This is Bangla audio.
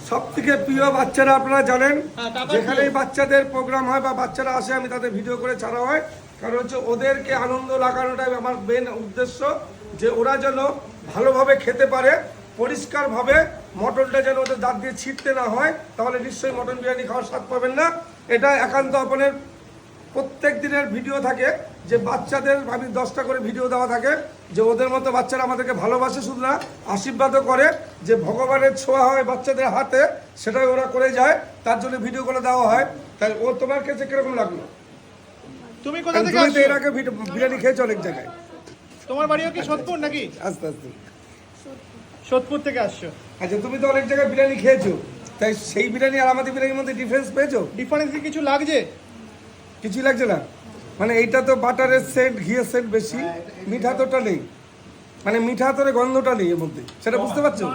সব থেকে প্রিয় বাচ্চারা আপনারা জানেন, যেখানেই বাচ্চাদের প্রোগ্রাম হয় বা বাচ্চারা আসে আমি তাদের ভিডিও করে ছাড়া হয়, কারণ হচ্ছে ওদেরকে আনন্দ লাগানোটাই আমার মেন উদ্দেশ্য, যে ওরা যেন ভালোভাবে খেতে পারে, পরিষ্কারভাবে, মটনটা যেন ওদের দাঁত দিয়ে ছিটতে না হয়, তাহলে নিশ্চয়ই মটন বিরিয়ানি খাওয়ার স্বাদ পাবেন না। এটা একান্ত আপনার প্রত্যেক দিনের ভিডিও থাকে, যে বাচ্চাদের আমি 10টা করে ভিডিও দেওয়া থাকে, যে ওদের মতো বাচ্চারা আমাদেরকে ভালোবাসে, শুধু না আশীর্বাদও করে, যে ভগবানের ছোঁয়া হয় বাচ্চাদের হাতে, সেটাই ওরা করে যায়, তার জন্য ভিডিও করে দেওয়া হয়। তাই ও তোমার কাছে কিরকম লাগলো? তুমি কোথা থেকে আসছো? এর আগে বিরিয়ানি খেয়েছো অনেক জায়গায়। তোমার বাড়িও কি সোদপুর নাকি? আস্তে আস্তে। সোদপুর থেকে আসছো। আচ্ছা, তুমি তো অনেক জায়গায় বিরিয়ানি খেয়েছো, তাই সেই বিরিয়ানি আর আমাদের বিরিয়ানির মধ্যে ডিফারেন্স পেয়েছো? ডিফারেন্স কি কিছু লাগছে? কিছুই লাগছে না? মানে এইটা তো বাটারের সেন্ট, ঘিয়ের সেন্ট বেশি, মিঠা তোটা নেই, মানে মিঠা তোর গন্ধটা নেই এর মধ্যে, সেটা বুঝতে পারছো?